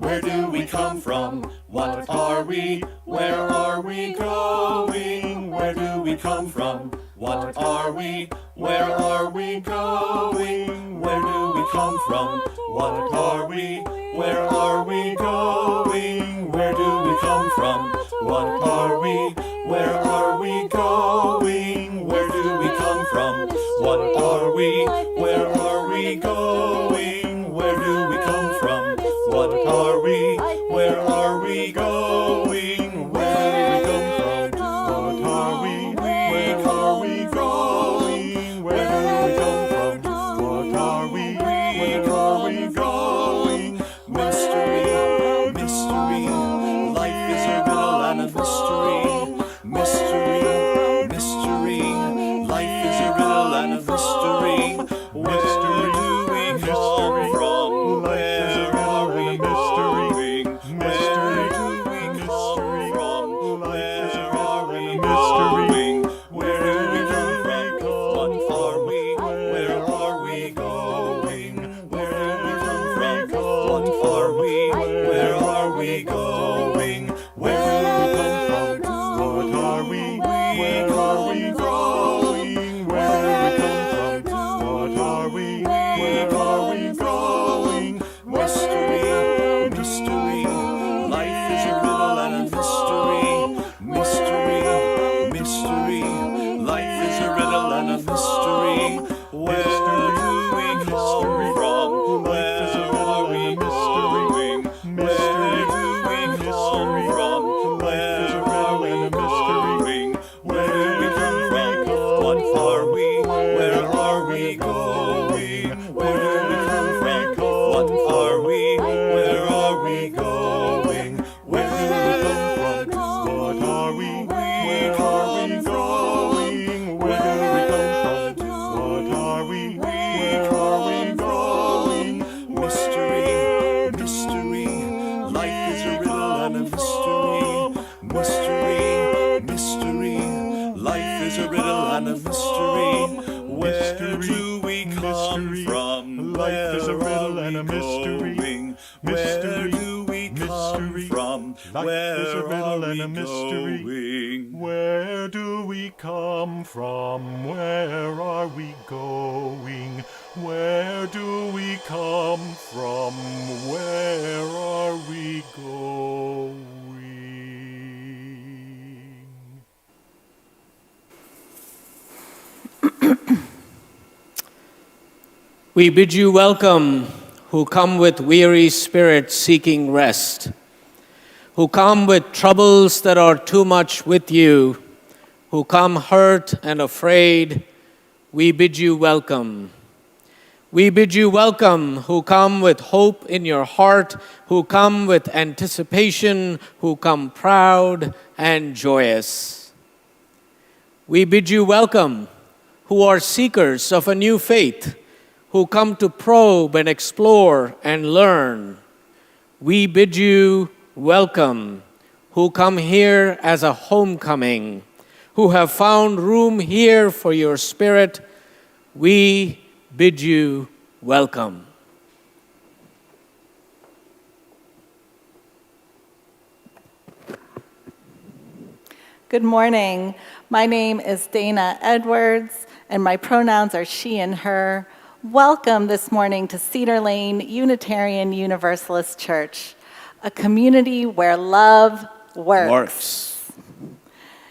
Where do we come from? What are we? Where are we going? Where do we come from? What are we? Where are we going? Where do we come from? What are we? Where are we going? Where do we come from? What are we? Where are we going? Where do we come from? What are we? Where are we going? Where do we come from? What are we? Where are we going? Where do we come from? What are we? Where are we going? Where do we come from? What are we? Where are we going? Mystery, mystery, life is a riddle and a mystery. Mystery, mystery, life is a riddle and a mystery. Where do we come from? Where are we going? Where do we come from? Where are we going? Where do we come from? What are we? Where are we going? Where do we come from? What are we? Where are we going? Where do we come from? What are we? Where are we going? Where do we come from? What are we? Where are we going? Mystery, mystery, life is a riddle and a mystery. Mystery, mystery, life is a riddle and a mystery. Where do we come from? Where are we going? Where do we come from? Where are we going? Where do we come from? What are we? Where are we going? Where do we come from? What are we? Where are we going? Where do we come from? What are we? Where are we going? Where do we come from? What are we? Where are we going? Mystery, mystery, life is a riddle and a mystery. Mystery, mystery, life is a riddle and a mystery. Where do we come from? Life is a riddle and a mystery. Where do we come from? Where is a riddle and a mystery. Where do we come from? Where are we going? Where do we come from? Where are we going? We bid you welcome, who come with weary spirits seeking rest, who come with troubles that are too much with you, who come hurt and afraid. We bid you welcome. We bid you welcome, who come with hope in your heart, who come with anticipation, who come proud and joyous. We bid you welcome, who are seekers of a new faith, who come to probe and explore and learn. We bid you welcome, who come here as a homecoming, who have found room here for your spirit. We bid you welcome. Good morning. My name is Dana Edwards, and my pronouns are she and her. Welcome this morning to Cedar Lane Unitarian Universalist Church, a community where love works.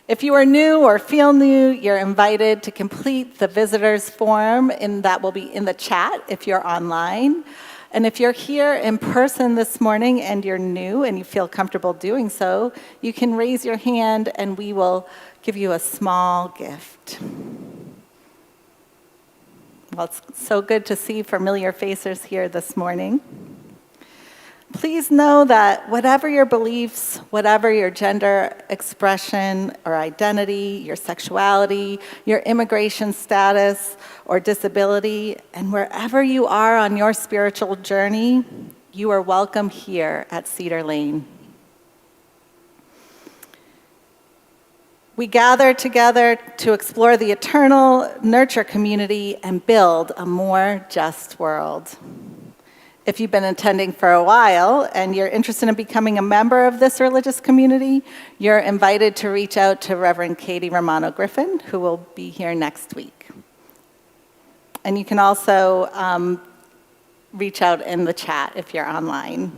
If you are new or feel new, you're invited to complete the visitors form, and that will be in the chat if you're online. And if you're here in person this morning and you're new and you feel comfortable doing so, you can raise your hand and we will give you a small gift. Well, it's so good to see familiar faces here this morning. Please know that whatever your beliefs, whatever your gender expression or identity, your sexuality, your immigration status or disability, and wherever you are on your spiritual journey, you are welcome here at Cedar Lane. We gather together to explore the eternal, nurture community, and build a more just world. If you've been attending for a while and you're interested in becoming a member of this religious community, you're invited to reach out to Reverend Katie Romano-Griffin, who will be here next week. And you can also reach out in the chat if you're online.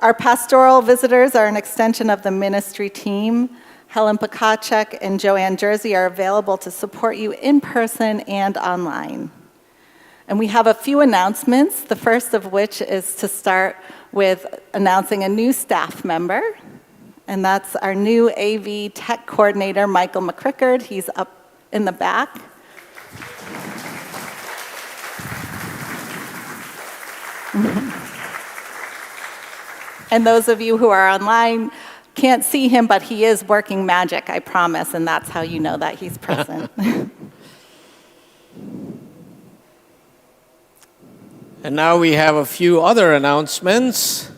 Our pastoral visitors are an extension of the ministry team. Helen Pakacek and Joanne Jersey are available to support you in person and online. And we have a few announcements, the first of which is to start with announcing a new staff member, and that's our new AV Tech Coordinator, Michael McCrickard. He's up in the back. And those of you who are online can't see him, but he is working magic, I promise, and that's how you know that he's present. And now we have a few other announcements.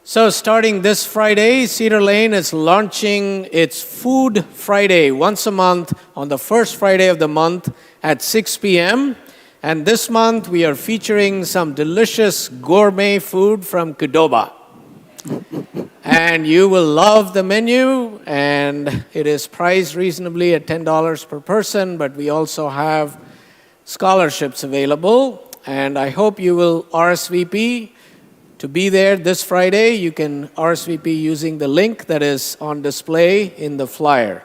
So starting this Friday, Cedar Lane is launching its Food Friday once a month on the first Friday of the month at 6 p.m. And this month we are featuring some delicious gourmet food from Qdoba. And you will love the menu, and it is priced reasonably at $10 per person, but we also have scholarships available. And I hope you will RSVP to be there this Friday. You can RSVP using the link that is on display in the flyer.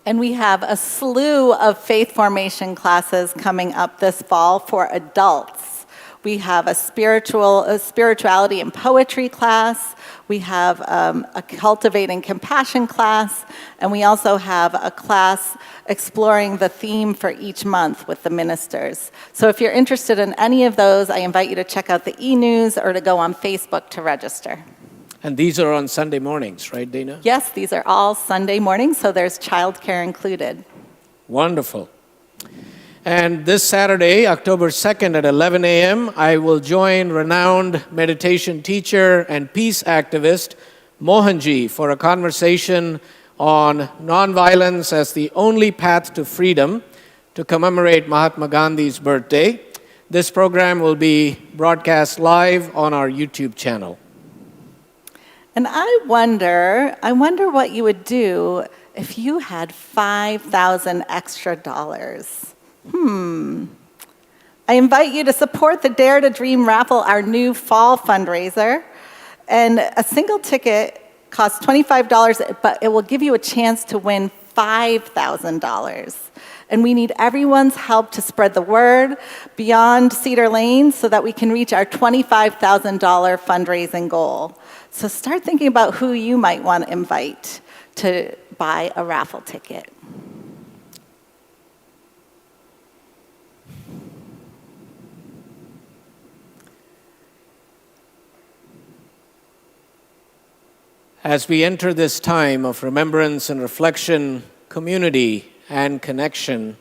And we have a slew of faith formation classes coming up this fall for adults. We have a spirituality and poetry class. We have a cultivating compassion class, and we also have a class exploring the theme for each month with the ministers. So if you're interested in any of those, I invite you to check out the e-news or to go on Facebook to register. And these are on Sunday mornings, right, Dana? Yes, these are all Sunday mornings, so there's childcare included. Wonderful. And this Saturday, October 2nd at 11 a.m., I will join renowned meditation teacher and peace activist Mohanji for a conversation on nonviolence as the only path to freedom to commemorate Mahatma Gandhi's birthday. This program will be broadcast live on our YouTube channel. And I wonder what you would do if you had 5,000 extra dollars. I invite you to support the Dare to Dream raffle, our new fall fundraiser. And a single ticket costs $25, but it will give you a chance to win $5,000. And we need everyone's help to spread the word beyond Cedar Lane so that we can reach our $25,000 fundraising goal. So start thinking about who you might want to invite to buy a raffle ticket. As we enter this time of remembrance and reflection, community, and connection,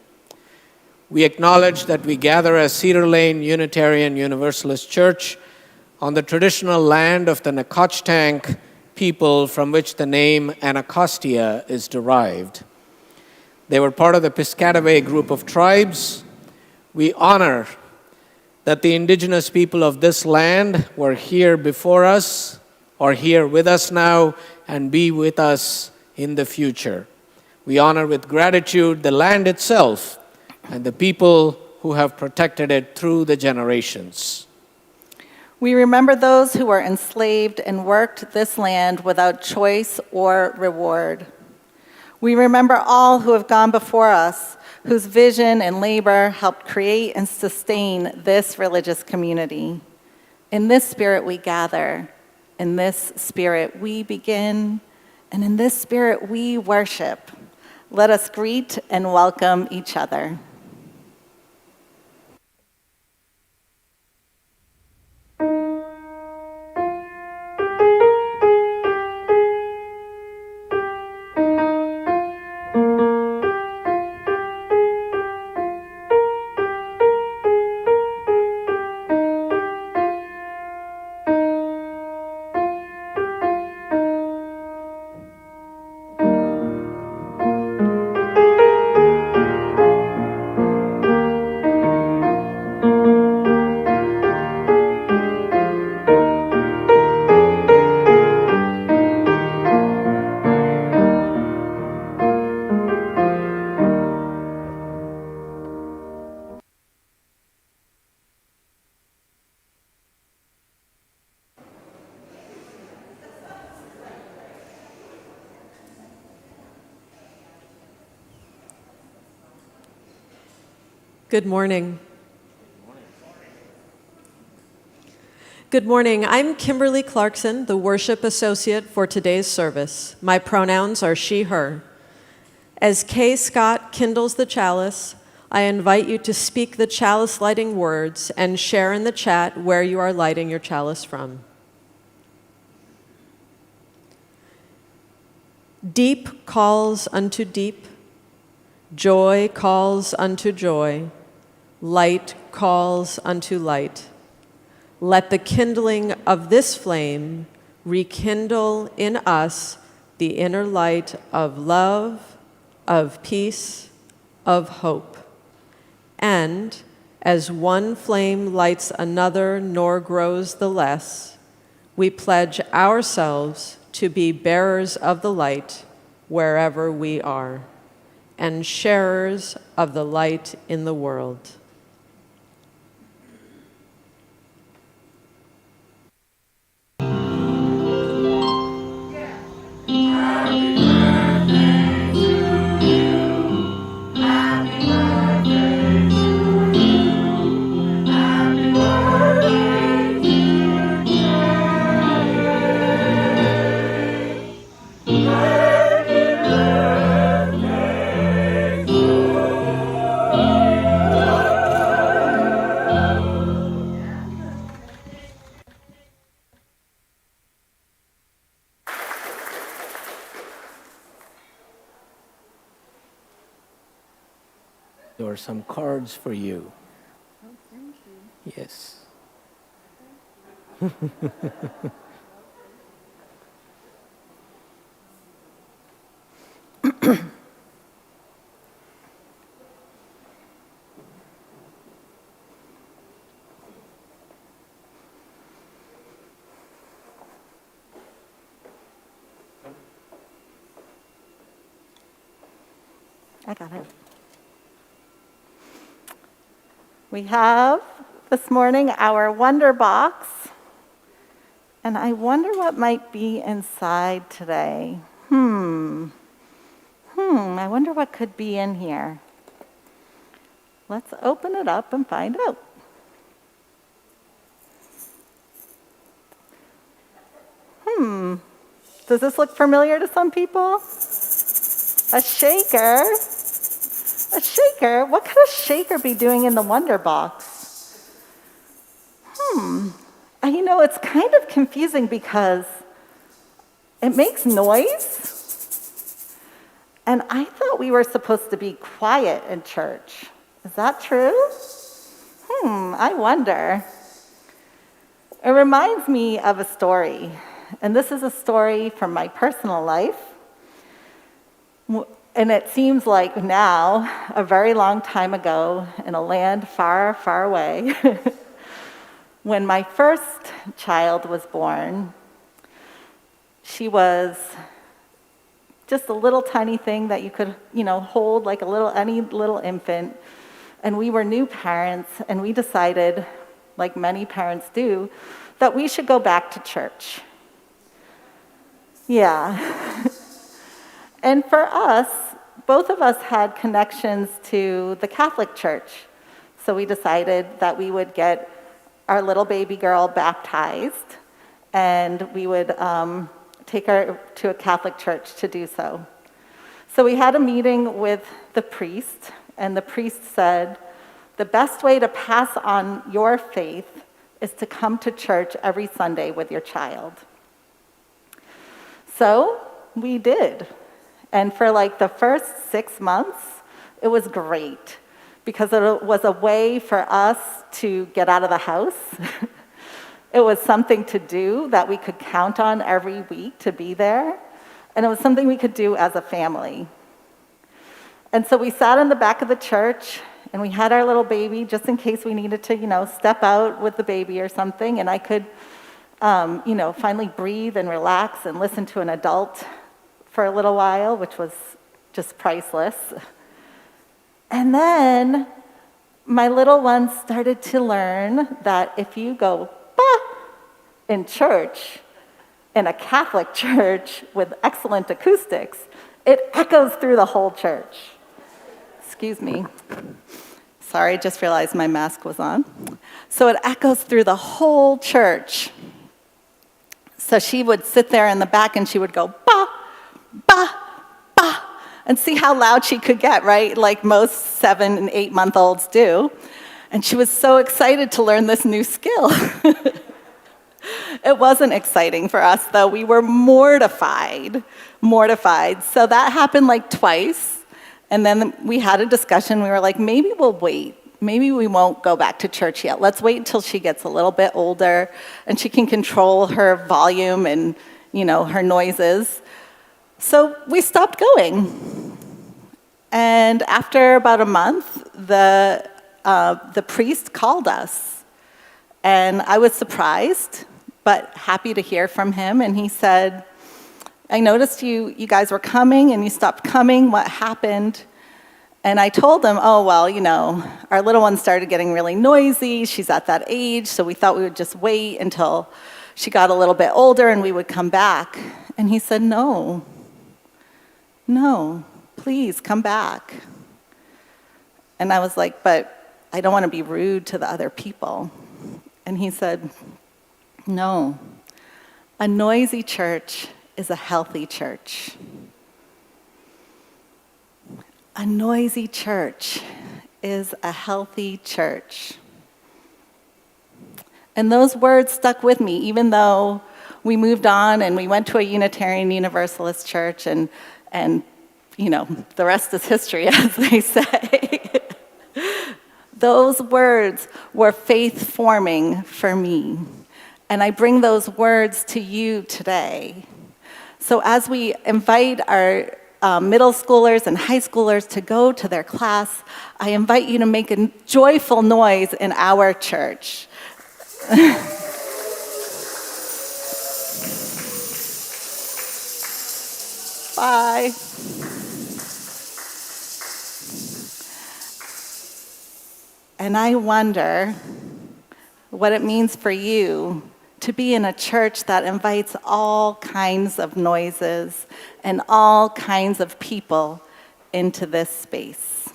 we acknowledge that we gather as Cedar Lane Unitarian Universalist Church on the traditional land of the Nacotchtank people from which the name Anacostia is derived. They were part of the Piscataway group of tribes. We honor that the indigenous people of this land were here before us, are here with us now, and be with us in the future. We honor with gratitude the land itself and the people who have protected it through the generations. We remember those who were enslaved and worked this land without choice or reward. We remember all who have gone before us, whose vision and labor helped create and sustain this religious community. In this spirit we gather. In this spirit we begin, and in this spirit we worship. Let us greet and welcome each other. Good morning. Good morning. I'm Kimberly Clarkson, the worship associate for today's service. My pronouns are she, her. As Kay Scott kindles the chalice, I invite you to speak the chalice lighting words and share in the chat where you are lighting your chalice from. Deep calls unto deep, joy calls unto joy, light calls unto light. Let the kindling of this flame rekindle in us the inner light of love, of peace, of hope. And as one flame lights another nor grows the less, we pledge ourselves to be bearers of the light wherever we are, and sharers of the light in the world. There are some cards for you. Oh, thank you. Yes. I got it. We have this morning our Wonder Box, and I wonder what might be inside today. I wonder what could be in here. Let's open it up and find out. Does this look familiar to some people? A shaker. A shaker? What could a shaker be doing in the Wonder Box? And you know, it's kind of confusing because it makes noise. And I thought we were supposed to be quiet in church. Is that true? I wonder. It reminds me of a story. And this is a story from my personal life. And it seems like now, a very long time ago, in a land far, far away, when my first child was born, she was just a little tiny thing that you could, hold like any little infant. And we were new parents, and we decided, like many parents do, that we should go back to church. Yeah. And for us, both of us had connections to the Catholic Church. So we decided that we would get our little baby girl baptized, and we would take her to a Catholic church to do so. So we had a meeting with the priest, and the priest said, the best way to pass on your faith is to come to church every Sunday with your child. So we did. And for like the first 6 months, it was great because it was a way for us to get out of the house. It was something to do that we could count on every week to be there. And it was something we could do as a family. And so we sat in the back of the church, and we had our little baby just in case we needed to, step out with the baby or something. And I could, finally breathe and relax and listen to an adult for a little while, which was just priceless. And then my little one started to learn that if you go bah in church, in a Catholic church with excellent acoustics, it echoes through the whole church. Excuse me. Sorry, I just realized my mask was on. So it echoes through the whole church. So she would sit there in the back and she would go, ba, ba, ba, and see how loud she could get, right? Like most 7 and 8 month olds do. And she was so excited to learn this new skill. It wasn't exciting for us, though. We were mortified. So that happened like twice. And then we had a discussion. We were like, maybe we'll wait. Maybe we won't go back to church yet. Let's wait until she gets a little bit older and she can control her volume and, her noises. So we stopped going. And after about a month, the priest called us. And I was surprised, but happy to hear from him. And he said, I noticed you guys were coming and you stopped coming. What happened? And I told him, oh, well, our little one started getting really noisy. She's at that age, so we thought we would just wait until she got a little bit older and we would come back. And he said, no, please come back. And I was like, but I don't want to be rude to the other people. And he said, no, a noisy church is a healthy church. A noisy church is a healthy church. And those words stuck with me, even though we moved on and we went to a Unitarian Universalist church and the rest is history, as they say. Those words were faith-forming for me. And I bring those words to you today. So as we invite our middle schoolers and high schoolers to go to their class, I invite you to make a joyful noise in our church. Bye. And I wonder what it means for you to be in a church that invites all kinds of noises and all kinds of people into this space.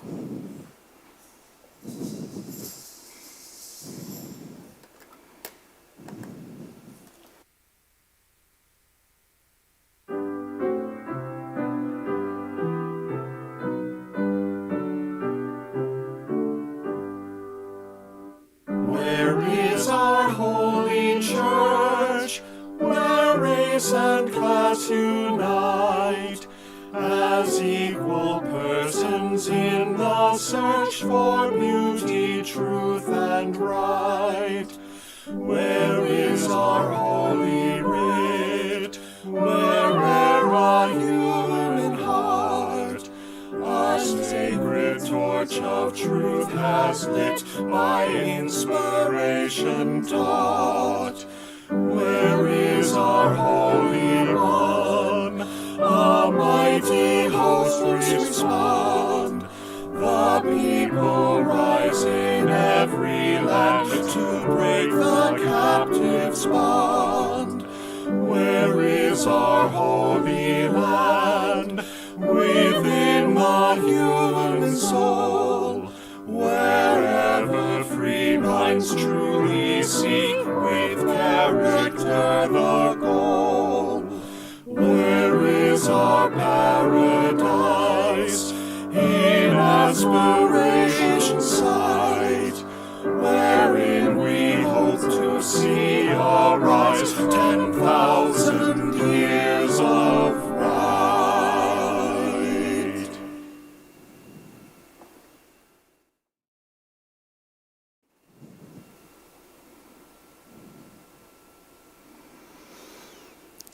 Where is our holy church, where race and class unite, as equal persons in the search for beauty, truth, and right? Where is our holy writ, where'er a human heart a sacred torch of truth has lit, by inspiration taught? Where is our Holy One? A mighty host respond. The people rise in every land to break the captive's bond. Where is our Holy Land? Within the human soul, wherever free minds truly seek with character the goal. Where is our paradise? In aspiration's sight, wherein we hope to see arise 10,000 years of right.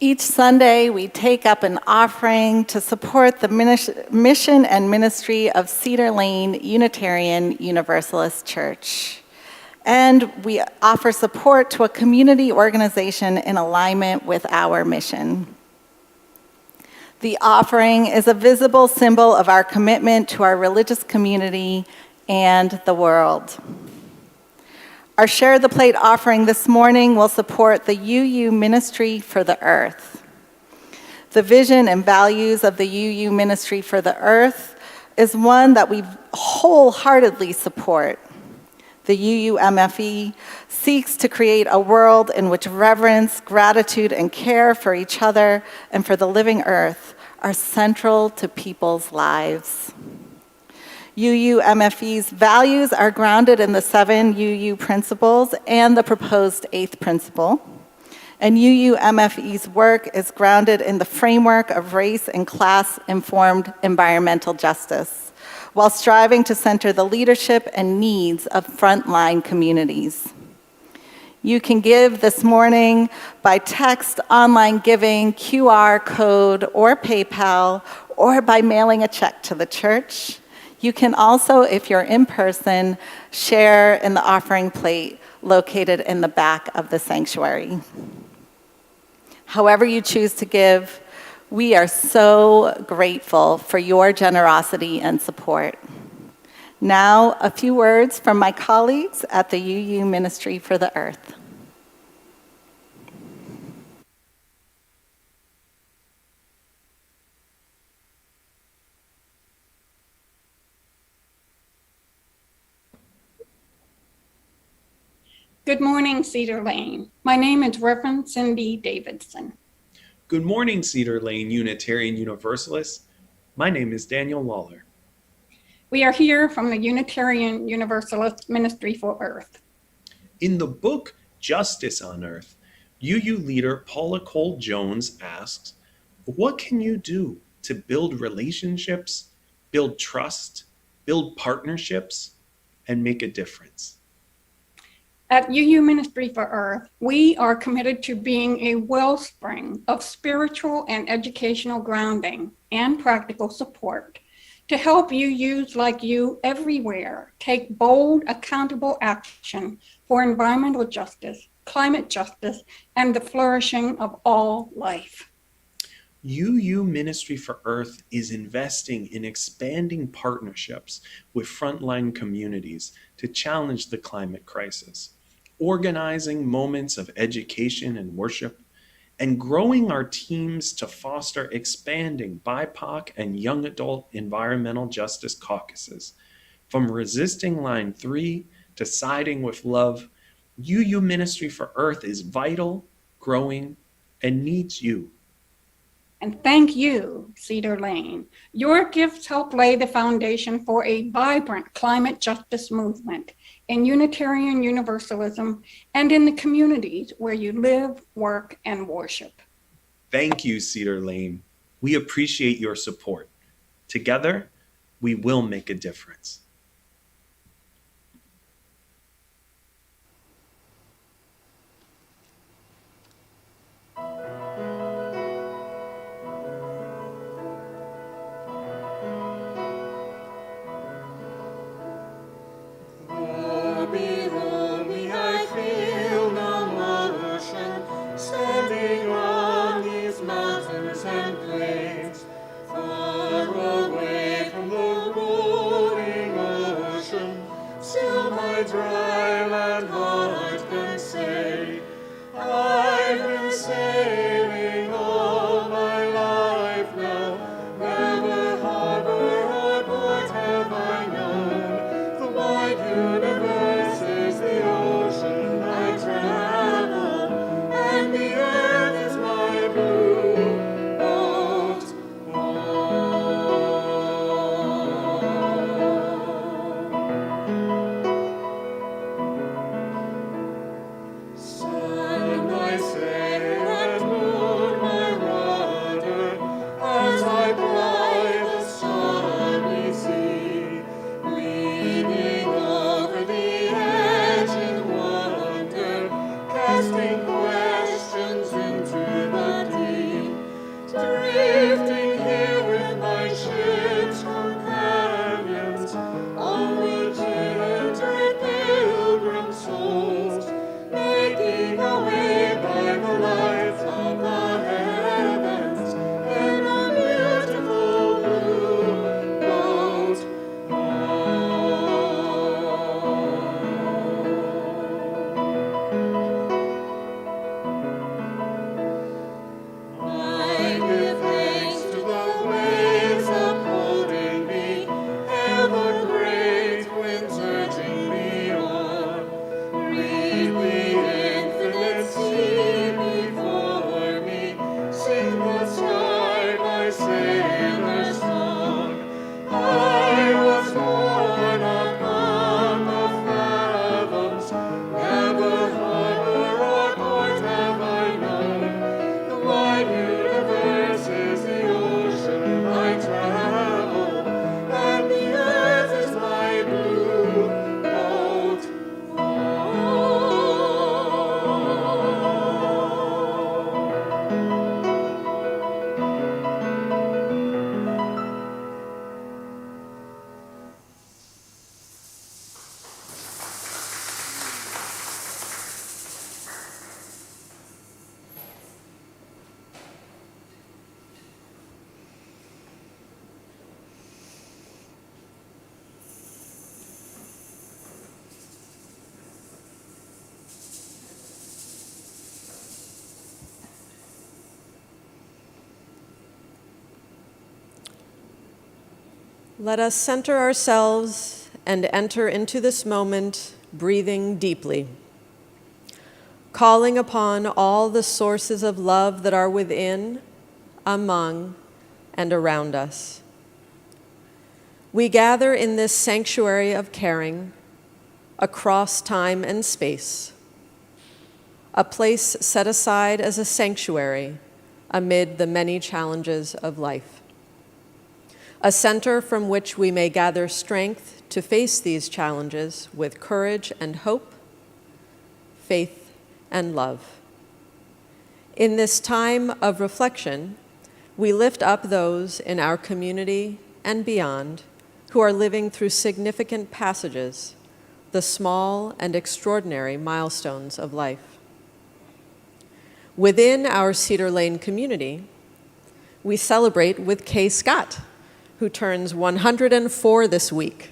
Each Sunday, we take up an offering to support the mission and ministry of Cedar Lane Unitarian Universalist Church. And we offer support to a community organization in alignment with our mission. The offering is a visible symbol of our commitment to our religious community and the world. Our Share the Plate offering this morning will support the UU Ministry for the Earth. The vision and values of the UU Ministry for the Earth is one that we wholeheartedly support. The UUMFE seeks to create a world in which reverence, gratitude, and care for each other and for the living earth are central to people's lives. UUMFE's values are grounded in the 7 UU principles and the proposed 8th principle. And UUMFE's work is grounded in the framework of race and class-informed environmental justice, while striving to center the leadership and needs of frontline communities. You can give this morning by text, online giving, QR code, or PayPal, or by mailing a check to the church. You can also, if you're in person, share in the offering plate located in the back of the sanctuary. However you choose to give, we are so grateful for your generosity and support. Now, a few words from my colleagues at the UU Ministry for the Earth. Good morning, Cedar Lane. My name is Reverend Cindy Davidson. Good morning, Cedar Lane Unitarian Universalists. My name is Daniel Lawler. We are here from the Unitarian Universalist Ministry for Earth. In the book Justice on Earth, UU leader Paula Cole Jones asks, what can you do to build relationships, build trust, build partnerships, and make a difference? At UU Ministry for Earth, we are committed to being a wellspring of spiritual and educational grounding and practical support to help UUs like you everywhere take bold, accountable action for environmental justice, climate justice, and the flourishing of all life. UU Ministry for Earth is investing in expanding partnerships with frontline communities to challenge the climate crisis, organizing moments of education and worship, and growing our teams to foster expanding BIPOC and young adult environmental justice caucuses. From resisting line 3 to siding with love, UU Ministry for Earth is vital, growing, and needs you. And thank you, Cedar Lane. Your gifts help lay the foundation for a vibrant climate justice movement in Unitarian Universalism and in the communities where you live, work, and worship. Thank you, Cedar Lane. We appreciate your support. Together, we will make a difference. Standing on these mountains and plains, far away from the rolling ocean, still my dry land heart can say, I've been sailing all my life now, never harbor or port have I known, the wide universe is the ocean I travel. And the earth is my blue boat home. Let us center ourselves and enter into this moment breathing deeply, calling upon all the sources of love that are within, among, and around us. We gather in this sanctuary of caring across time and space, a place set aside as a sanctuary amid the many challenges of life, a center from which we may gather strength to face these challenges with courage and hope, faith and love. In this time of reflection, we lift up those in our community and beyond who are living through significant passages, the small and extraordinary milestones of life. Within our Cedar Lane community, we celebrate with Kay Scott, who turns 104 this week.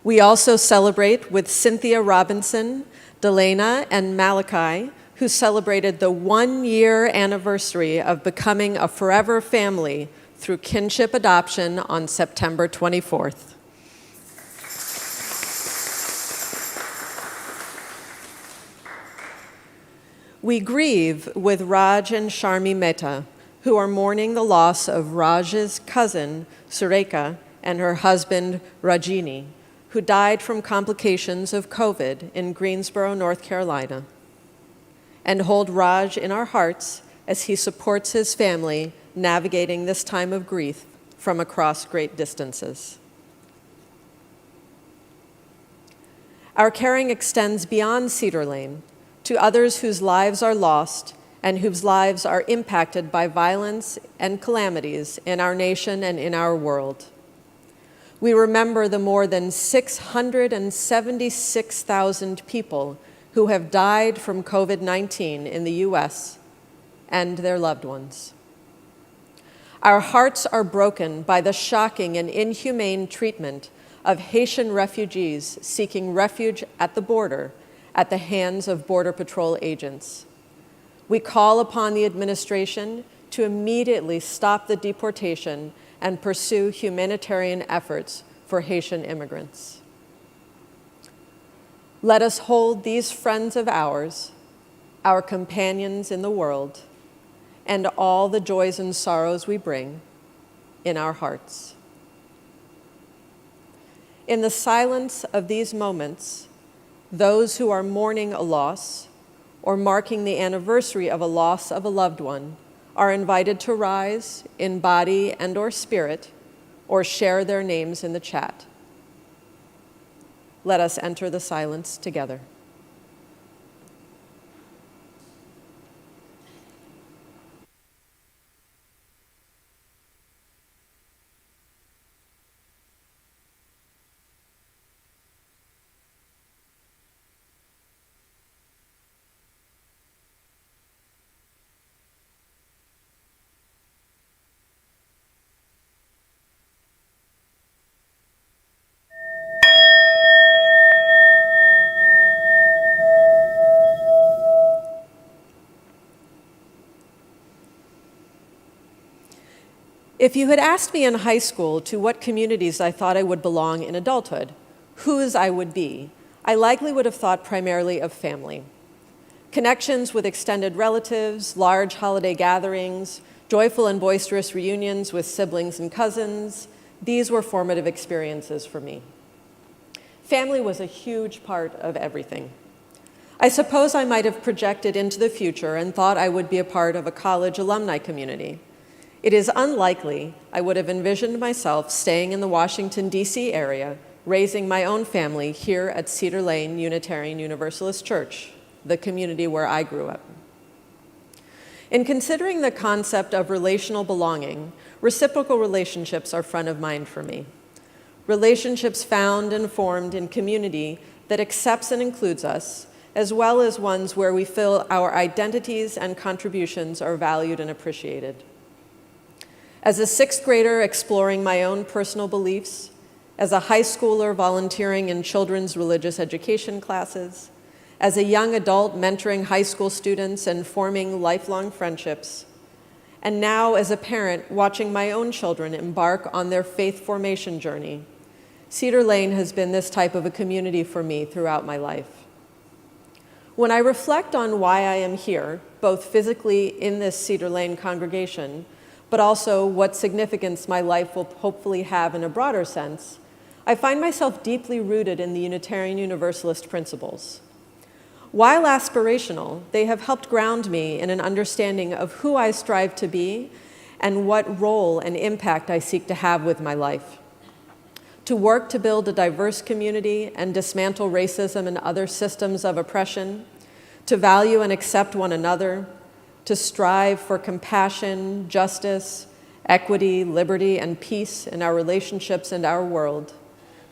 We also celebrate with Cynthia Robinson, Delana, and Malachi, who celebrated the 1-year anniversary of becoming a forever family through kinship adoption on September 24th. We grieve with Raj and Sharmi Mehta, who are mourning the loss of Raj's cousin, Sureka, and her husband, Rajini, who died from complications of COVID in Greensboro, North Carolina, and hold Raj in our hearts as he supports his family navigating this time of grief from across great distances. Our caring extends beyond Cedar Lane to others whose lives are lost and whose lives are impacted by violence and calamities in our nation and in our world. We remember the more than 676,000 people who have died from COVID-19 in the US and their loved ones. Our hearts are broken by the shocking and inhumane treatment of Haitian refugees seeking refuge at the border at the hands of Border Patrol agents. We call upon the administration to immediately stop the deportation and pursue humanitarian efforts for Haitian immigrants. Let us hold these friends of ours, our companions in the world, and all the joys and sorrows we bring in our hearts. In the silence of these moments, those who are mourning a loss or marking the anniversary of a loss of a loved one are invited to rise in body and or spirit or share their names in the chat. Let us enter the silence together. If you had asked me in high school to what communities I thought I would belong in adulthood, whose I would be, I likely would have thought primarily of family. Connections with extended relatives, large holiday gatherings, joyful and boisterous reunions with siblings and cousins, these were formative experiences for me. Family was a huge part of everything. I suppose I might have projected into the future and thought I would be a part of a college alumni community. It is unlikely I would have envisioned myself staying in the Washington, D.C. area, raising my own family here at Cedar Lane Unitarian Universalist Church, the community where I grew up. In considering the concept of relational belonging, reciprocal relationships are front of mind for me. Relationships found and formed in community that accepts and includes us, as well as ones where we feel our identities and contributions are valued and appreciated. As a sixth grader exploring my own personal beliefs, as a high schooler volunteering in children's religious education classes, as a young adult mentoring high school students and forming lifelong friendships, and now as a parent watching my own children embark on their faith formation journey, Cedar Lane has been this type of a community for me throughout my life. When I reflect on why I am here, both physically in this Cedar Lane congregation, but also what significance my life will hopefully have in a broader sense, I find myself deeply rooted in the Unitarian Universalist principles. While aspirational, they have helped ground me in an understanding of who I strive to be and what role and impact I seek to have with my life. To work to build a diverse community and dismantle racism and other systems of oppression, to value and accept one another, to strive for compassion, justice, equity, liberty, and peace in our relationships and our world,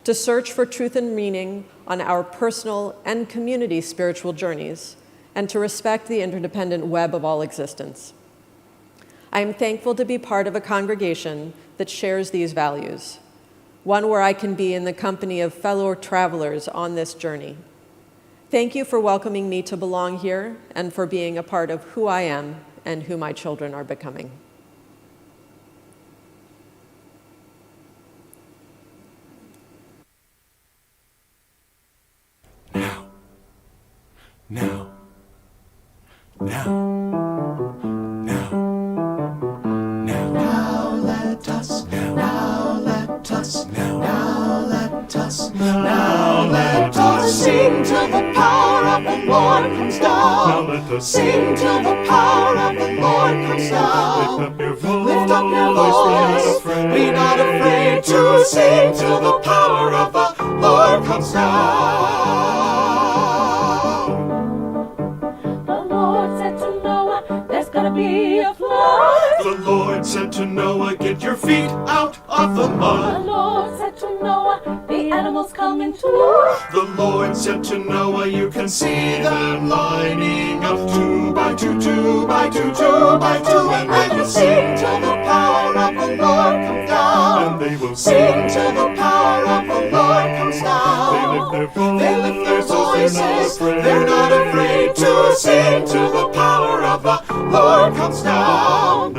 to search for truth and meaning on our personal and community spiritual journeys, and to respect the interdependent web of all existence. I am thankful to be part of a congregation that shares these values, one where I can be in the company of fellow travelers on this journey. Thank you for welcoming me to belong here and for being a part of who I am and who my children are becoming. Now, let us, now let us, now let us, now let us sing till the power of the Lord comes down. Now let us sing till the power of the Lord comes down. Lift up your voice, be not afraid to sing till the power of the Lord comes down. Be a flood. The Lord said to Noah, get your feet out of the mud. The Lord said to Noah, the animals coming too. The Lord said to Noah, you can see them lining up 2 by 2, 2 by 2, 2 by 2, and they will sing till the power of the Lord comes down. And they will sing till the power of the Lord comes down. They lift their voices, they're not afraid to sing till the power of the Lord comes down.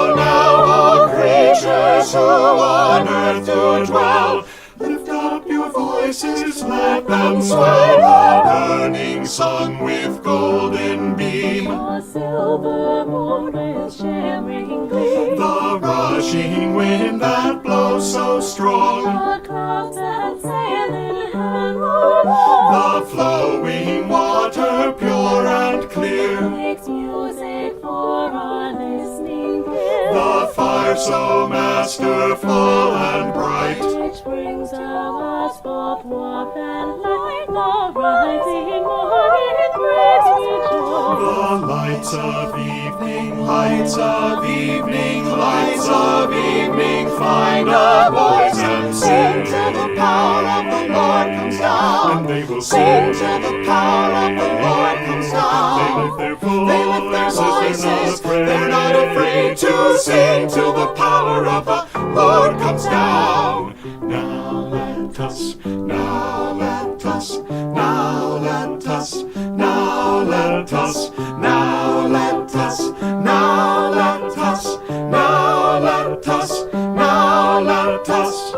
Now, all creatures who on earth do dwell, lift up your voices, let them swell. A burning sun with golden beam, A silver moon with shimmering gleam. the rushing wind that blows so strong, The clouds that sail in heavenward on. the flowing water pure and clear, Makes music for our listening ear. the fire so masterful and bright, Which brings us both warmth and light. The rising morning brings me joy. the lights of evening, lights of evening, lights of evening, find a voice and sing till the power of the Lord comes down. And they will sing till the power of the Lord comes down. They lift their voices, they're not afraid to sing till the power of the Lord comes down. Now let us, now let us, now let us, now let us, now let us, now let us, now let us, now let us.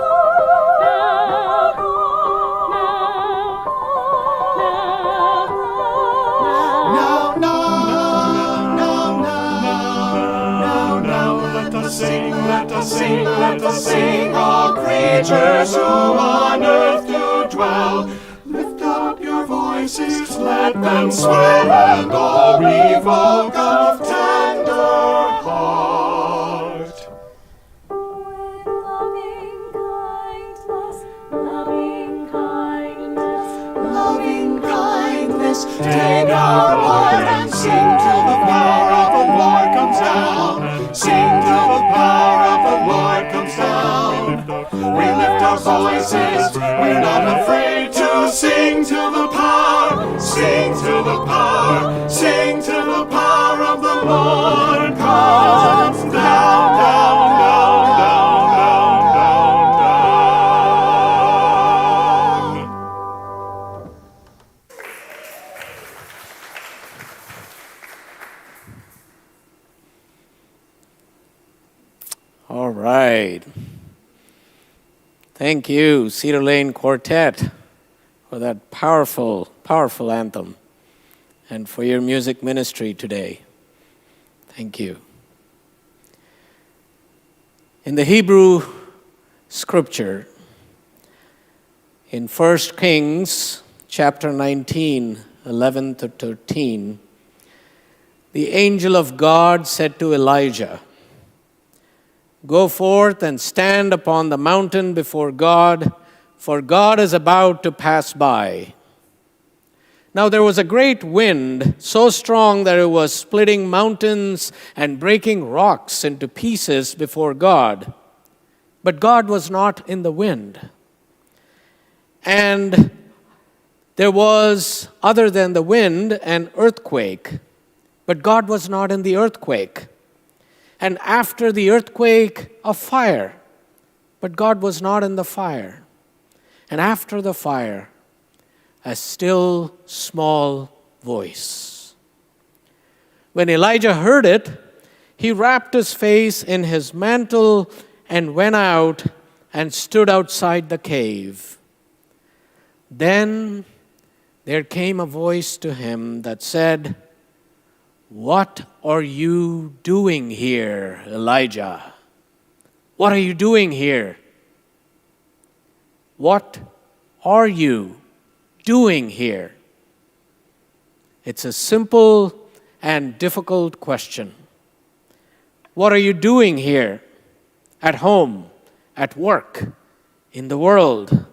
Let us sing, all creatures who on earth do dwell. Lift up your voices, let them swell, and all revoke of tender heart. With loving kindness, Loving kindness, take our part and sing till the power of the Lord comes down. Sing till the power of the Lord comes down. We lift our voices, we're not afraid to sing till the power, sing till the power, sing All right. Thank you, Cedar Lane Quartet, for that powerful, powerful anthem and for your music ministry today. Thank you. In the Hebrew scripture, in 1 Kings chapter 19, 11 to 13, the angel of God said to Elijah, "Go forth and stand upon the mountain before God, for God is about to pass by." Now there was a great wind, so strong that it was splitting mountains and breaking rocks into pieces before God. But God was not in the wind. And there was, other than the wind, an earthquake. But God was not in the earthquake. And after the earthquake, a fire. But God was not in the fire. And after the fire, a still small voice. When Elijah heard it, he wrapped his face in his mantle and went out and stood outside the cave. Then there came a voice to him that said, "What are you doing here, Elijah? What are you doing here? What are you doing here?" It's a simple and difficult question. What are you doing here? At home, at work, in the world?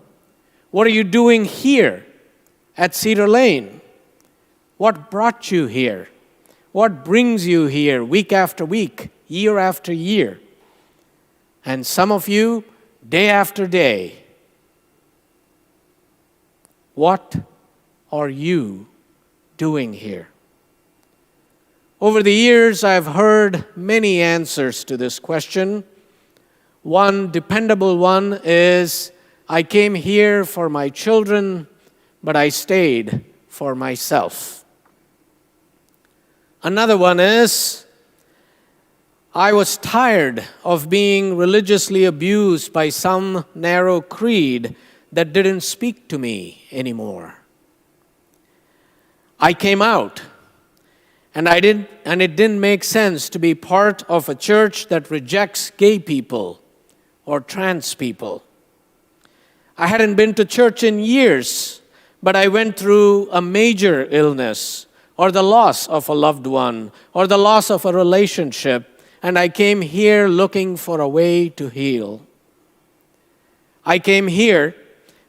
What are you doing here at Cedar Lane? What brought you here? What brings you here week after week, year after year? And some of you, day after day. What are you doing here? Over the years, I've heard many answers to this question. One dependable one is, I came here for my children, but I stayed for myself. Another one is, I was tired of being religiously abused by some narrow creed that didn't speak to me anymore. I came out, and it didn't make sense to be part of a church that rejects gay people or trans people. I hadn't been to church in years, but I went through a major illness or the loss of a loved one or the loss of a relationship, and I came here looking for a way to heal. I came here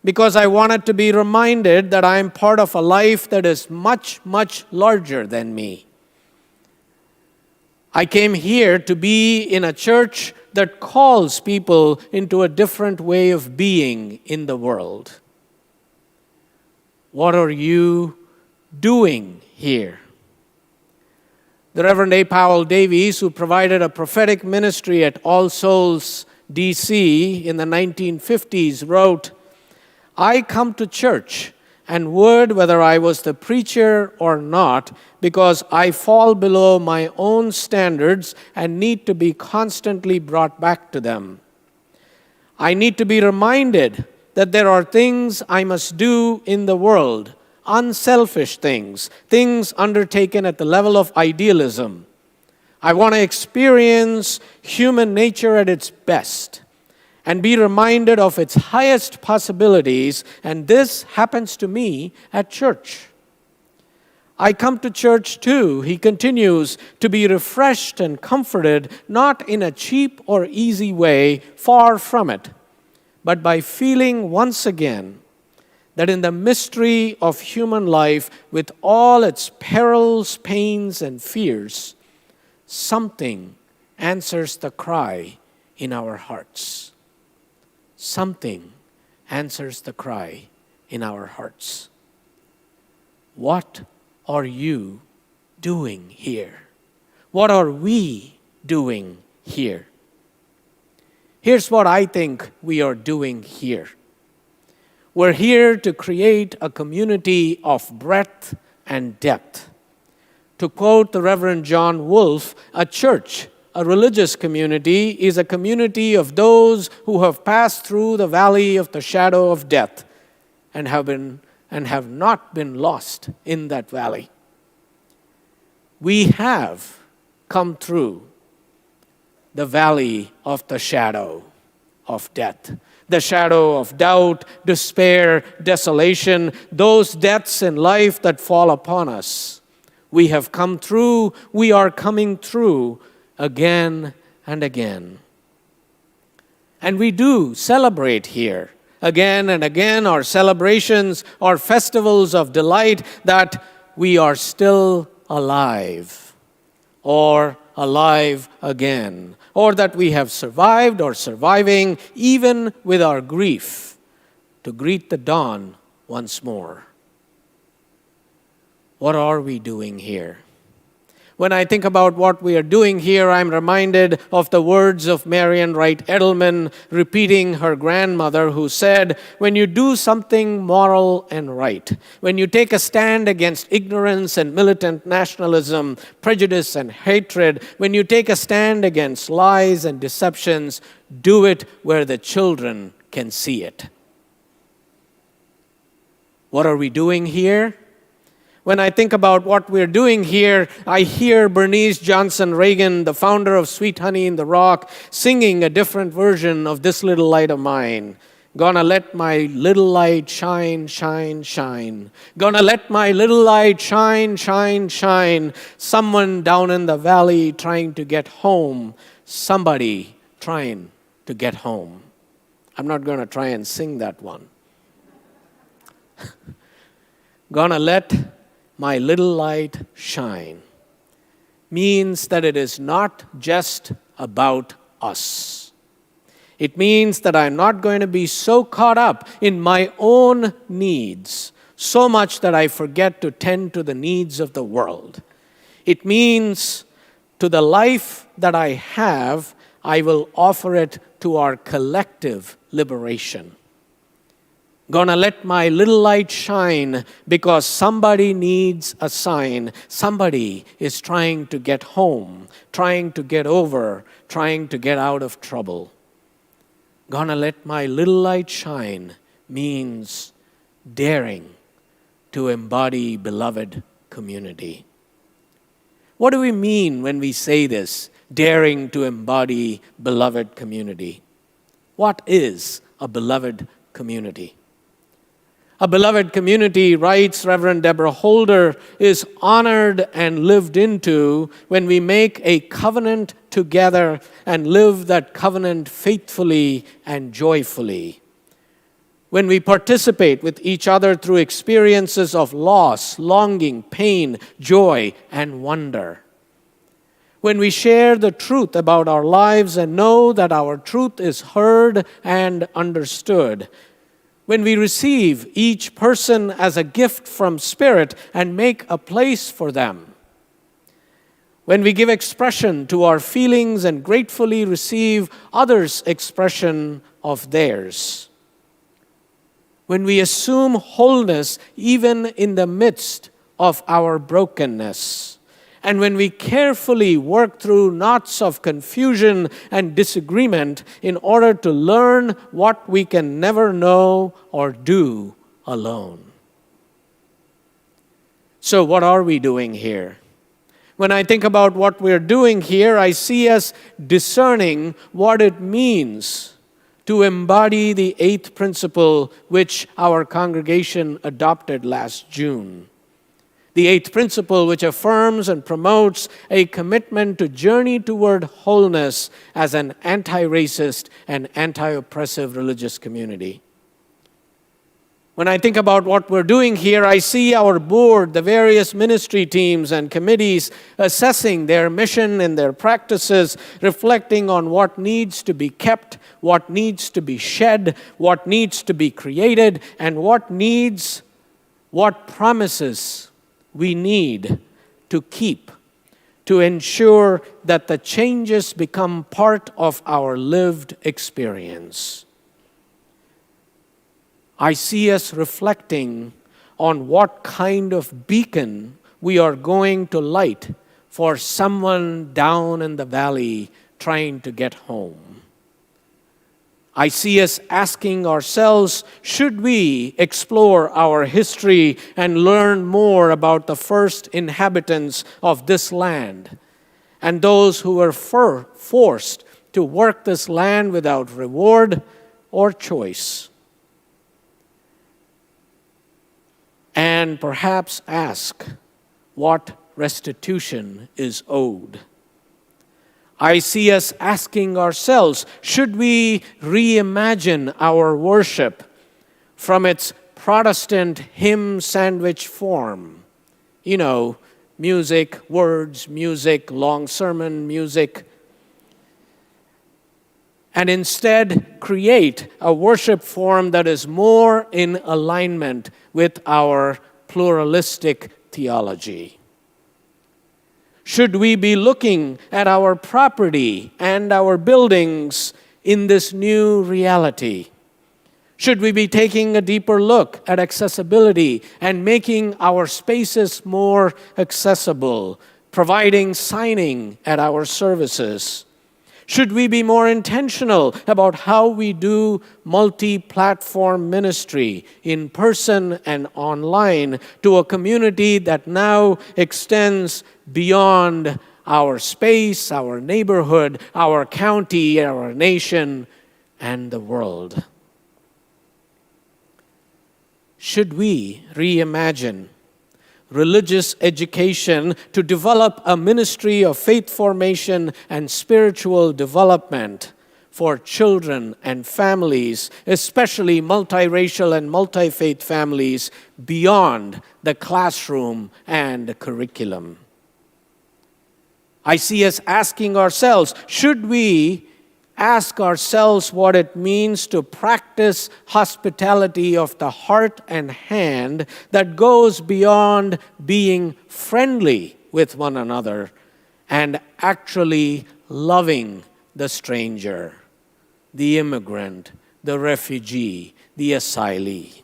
because I wanted to be reminded that I am part of a life that is much, much larger than me. I came here to be in a church that calls people into a different way of being in the world. What are you doing here? The Reverend A. Powell Davies, who provided a prophetic ministry at All Souls, D.C. in the 1950s, wrote, "I come to church and would whether I was the preacher or not, because I fall below my own standards and need to be constantly brought back to them. I need to be reminded that there are things I must do in the world, unselfish things, things undertaken at the level of idealism. I want to experience human nature at its best and be reminded of its highest possibilities, and this happens to me at church. I come to church too," he continues, "to be refreshed and comforted, not in a cheap or easy way, far from it, but by feeling once again that in the mystery of human life, with all its perils, pains, and fears, something answers the cry in our hearts. Something answers the cry in our hearts. What are you doing here? What are we doing here? Here's what I think we are doing here. We're here to create a community of breadth and depth. To quote the Reverend John Wolfe, a church a religious community is a community of those who have passed through the valley of the shadow of death and have not been lost in that valley. We have come through the valley of the shadow of death, the shadow of doubt, despair, desolation, those deaths in life that fall upon us. We have come through, we are coming through again and again. And we do celebrate here again and again our celebrations, our festivals of delight that we are still alive or alive again, or that we have survived or surviving even with our grief to greet the dawn once more. What are we doing here? When I think about what we are doing here, I'm reminded of the words of Marian Wright Edelman repeating her grandmother who said, when you do something moral and right, when you take a stand against ignorance and militant nationalism, prejudice and hatred, when you take a stand against lies and deceptions, do it where the children can see it. What are we doing here? When I think about what we're doing here, I hear Bernice Johnson Reagan, the founder of Sweet Honey in the Rock, singing a different version of This Little Light of Mine. Gonna let my little light shine, shine, shine. Gonna let my little light shine, shine, shine. Someone down in the valley trying to get home. Somebody trying to get home. I'm not going to try and sing that one. Gonna let my little light shine means that it is not just about us. It means that I'm not going to be so caught up in my own needs, so much that I forget to tend to the needs of the world. It means to the life that I have, I will offer it to our collective liberation. Gonna let my little light shine because somebody needs a sign. Somebody is trying to get home, trying to get over, trying to get out of trouble. Gonna let my little light shine means daring to embody beloved community. What do we mean when we say this, daring to embody beloved community? What is a beloved community? A beloved community, writes Reverend Deborah Holder, is honored and lived into when we make a covenant together and live that covenant faithfully and joyfully. When we participate with each other through experiences of loss, longing, pain, joy, and wonder. When we share the truth about our lives and know that our truth is heard and understood. When we receive each person as a gift from Spirit and make a place for them. When we give expression to our feelings and gratefully receive others' expression of theirs. When we assume wholeness even in the midst of our brokenness. And when we carefully work through knots of confusion and disagreement in order to learn what we can never know or do alone. So what are we doing here? When I think about what we're doing here, I see us discerning what it means to embody the 8th principle which our congregation adopted last June. The 8th principle which affirms and promotes a commitment to journey toward wholeness as an anti-racist and anti-oppressive religious community. When I think about what we're doing here, I see our board, the various ministry teams and committees assessing their mission and their practices, reflecting on what needs to be kept, what needs to be shed, what needs to be created, and what promises we need to keep to ensure that the changes become part of our lived experience. I see us reflecting on what kind of beacon we are going to light for someone down in the valley trying to get home. I see us asking ourselves, should we explore our history and learn more about the first inhabitants of this land and those who were forced to work this land without reward or choice? And perhaps ask what restitution is owed. I see us asking ourselves, should we reimagine our worship from its Protestant hymn sandwich form? You know, music, words, music, long sermon, music. And instead create a worship form that is more in alignment with our pluralistic theology. Should we be looking at our property and our buildings in this new reality? Should we be taking a deeper look at accessibility and making our spaces more accessible, providing signing at our services? Should we be more intentional about how we do multi-platform ministry in person and online to a community that now extends beyond our space, our neighborhood, our county, our nation, and the world? Should we reimagine religious education to develop a ministry of faith formation and spiritual development for children and families, especially multiracial and multi-faith families, beyond the classroom and the curriculum? I see us asking ourselves, should we ask ourselves what it means to practice hospitality of the heart and hand that goes beyond being friendly with one another and actually loving the stranger, the immigrant, the refugee, the asylee?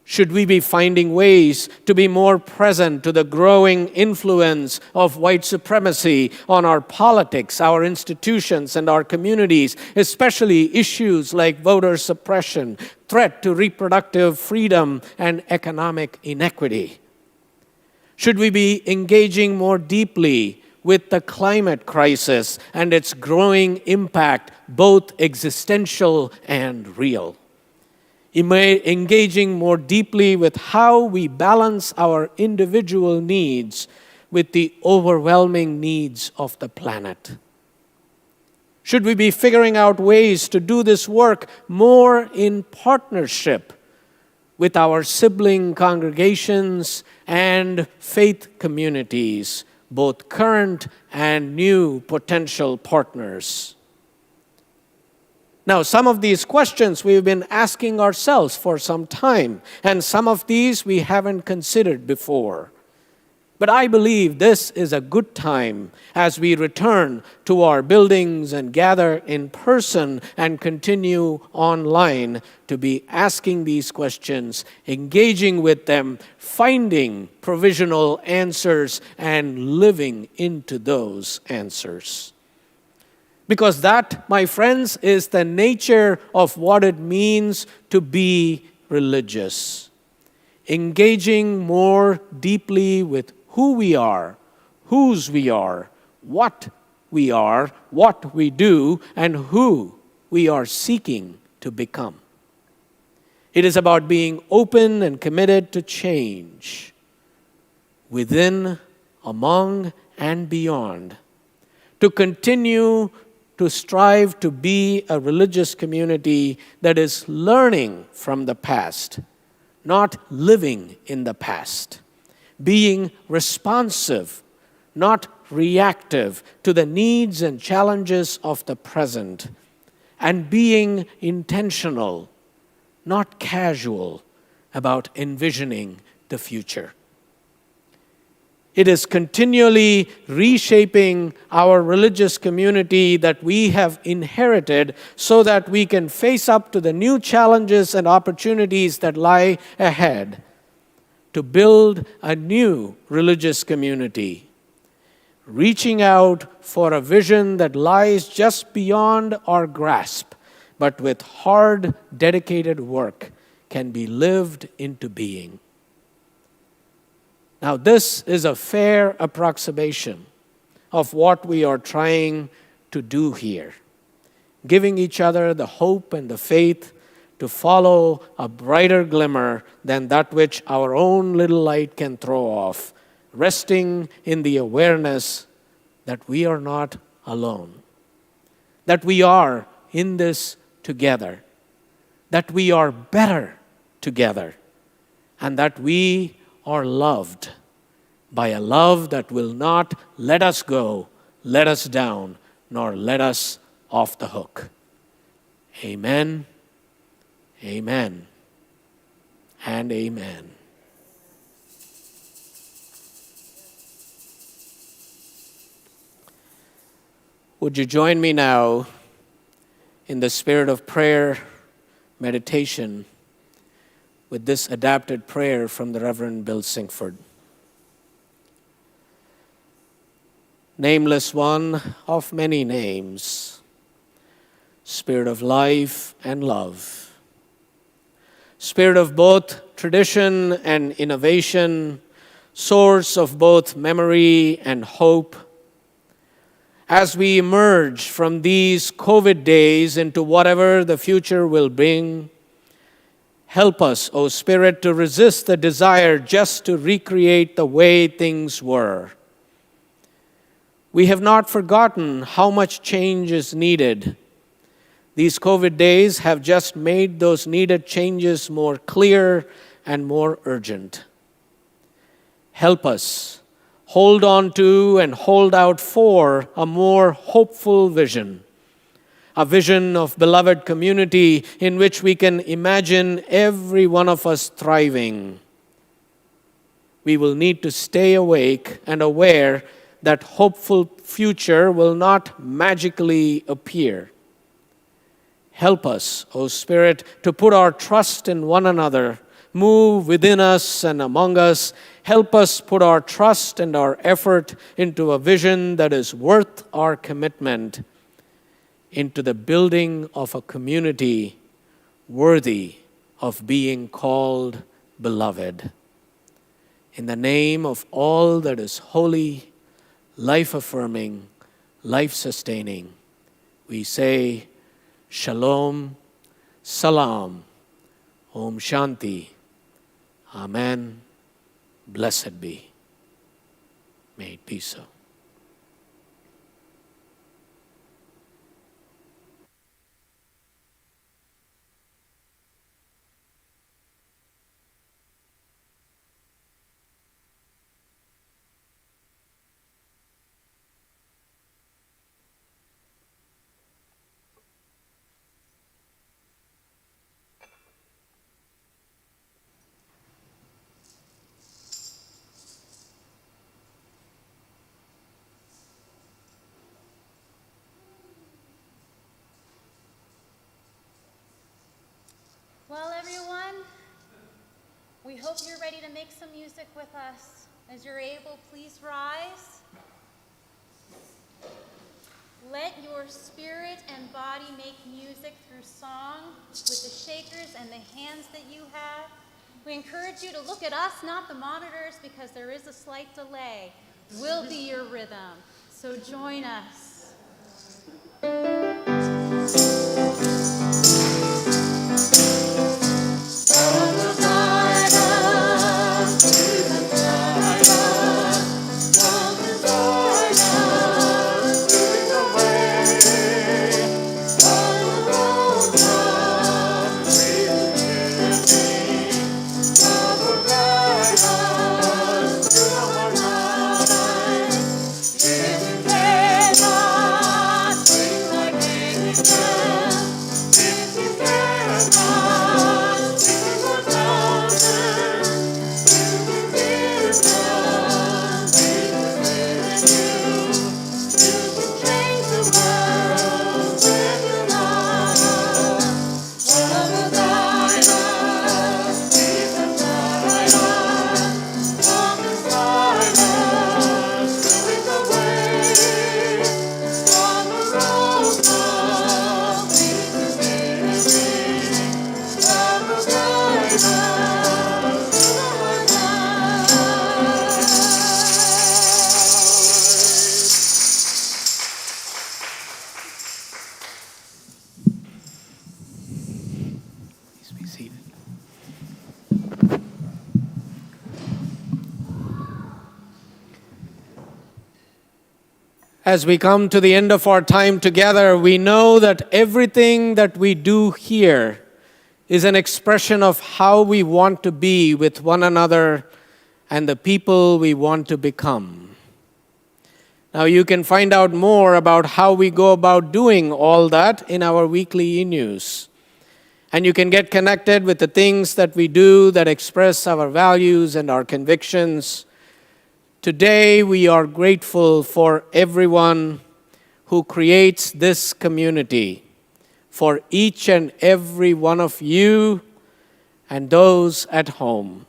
Should we be finding ways to be more present to the growing influence of white supremacy on our politics, our institutions, and our communities, especially issues like voter suppression, threat to reproductive freedom, and economic inequity? Should we be engaging more deeply with the climate crisis and its growing impact, both existential and real? Engaging more deeply with how we balance our individual needs with the overwhelming needs of the planet? Should we be figuring out ways to do this work more in partnership with our sibling congregations and faith communities, both current and new potential partners? Now, some of these questions we've been asking ourselves for some time, and some of these we haven't considered before. But I believe this is a good time as we return to our buildings and gather in person and continue online to be asking these questions, engaging with them, finding provisional answers, and living into those answers. Because that, my friends, is the nature of what it means to be religious. Engaging more deeply with who we are, whose we are, what we do, and who we are seeking to become. It is about being open and committed to change within, among, and beyond, to continue to strive to be a religious community that is learning from the past, not living in the past, being responsive, not reactive to the needs and challenges of the present, and being intentional, not casual, about envisioning the future. It is continually reshaping our religious community that we have inherited so that we can face up to the new challenges and opportunities that lie ahead, to build a new religious community, reaching out for a vision that lies just beyond our grasp, but with hard, dedicated work can be lived into being. Now, this is a fair approximation of what we are trying to do here, giving each other the hope and the faith to follow a brighter glimmer than that which our own little light can throw off, resting in the awareness that we are not alone, that we are in this together, that we are better together, and that we are loved by a love that will not let us go, let us down, nor let us off the hook. Amen, amen, and amen. Would you join me now in the spirit of prayer, meditation, with this adapted prayer from the Reverend Bill Sinkford. Nameless one of many names, Spirit of life and love, Spirit of both tradition and innovation, source of both memory and hope. As we emerge from these COVID days into whatever the future will bring, help us, O Spirit, to resist the desire just to recreate the way things were. We have not forgotten how much change is needed. These COVID days have just made those needed changes more clear and more urgent. Help us hold on to and hold out for a more hopeful vision, a vision of beloved community in which we can imagine every one of us thriving. We will need to stay awake and aware that hopeful future will not magically appear. Help us, O Spirit, to put our trust in one another, move within us and among us. Help us put our trust and our effort into a vision that is worth our commitment, into the building of a community worthy of being called beloved. In the name of all that is holy, life-affirming, life-sustaining, we say, Shalom, Salam, Om Shanti, Amen, blessed be. May it be so. Well, everyone, we hope you're ready to make some music with us. As you're able, please rise. Let your spirit and body make music through song with the shakers and the hands that you have. We encourage you to look at us, not the monitors, because there is a slight delay. We'll be your rhythm. So join us. Together as we come to the end of our time together, we know that everything that we do here is an expression of how we want to be with one another and the people we want to become. Now, you can find out more about how we go about doing all that in our weekly e-news. And you can get connected with the things that we do that express our values and our convictions. Today, we are grateful for everyone who creates this community, for each and every one of you and those at home.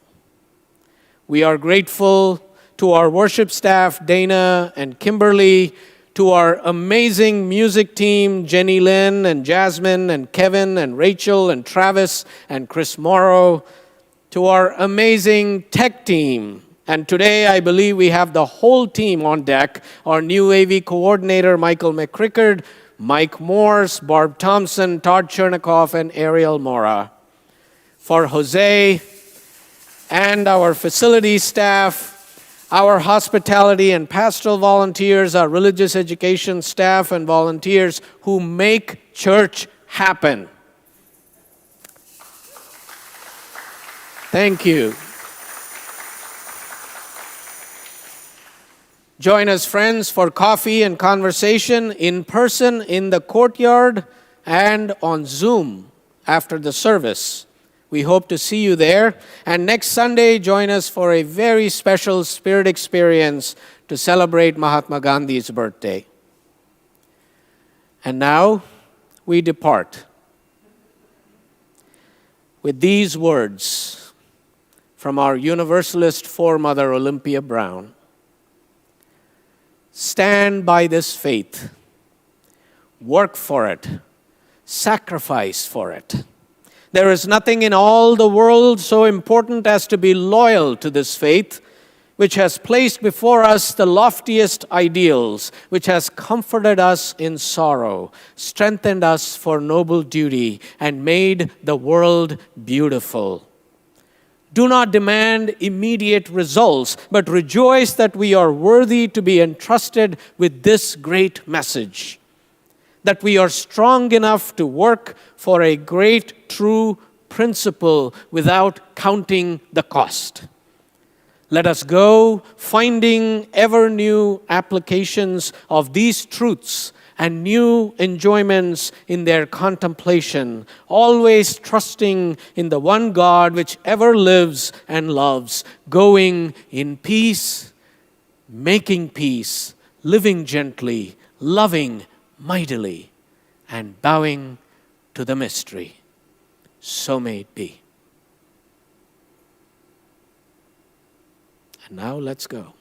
We are grateful to our worship staff, Dana and Kimberly, to our amazing music team, Jenny Lynn and Jasmine and Kevin and Rachel and Travis and Chris Morrow, to our amazing tech team. And today, I believe we have the whole team on deck. Our new AV coordinator, Michael McCrickard, Mike Morse, Barb Thompson, Todd Chernikoff, and Ariel Mora. For Jose and our facility staff, our hospitality and pastoral volunteers, our religious education staff and volunteers who make church happen. Thank you. Join us, friends, for coffee and conversation in person in the courtyard and on Zoom after the service. We hope to see you there. And next Sunday, join us for a very special spirit experience to celebrate Mahatma Gandhi's birthday. And now, we depart with these words from our Universalist foremother, Olympia Brown. Stand by this faith. Work for it. Sacrifice for it. There is nothing in all the world so important as to be loyal to this faith, which has placed before us the loftiest ideals, which has comforted us in sorrow, strengthened us for noble duty, and made the world beautiful. Do not demand immediate results, but rejoice that we are worthy to be entrusted with this great message, that we are strong enough to work for a great, true principle without counting the cost. Let us go finding ever new applications of these truths and new enjoyments in their contemplation, always trusting in the one God which ever lives and loves, going in peace, making peace, living gently, loving mightily, and bowing to the mystery. So may it be. And now let's go.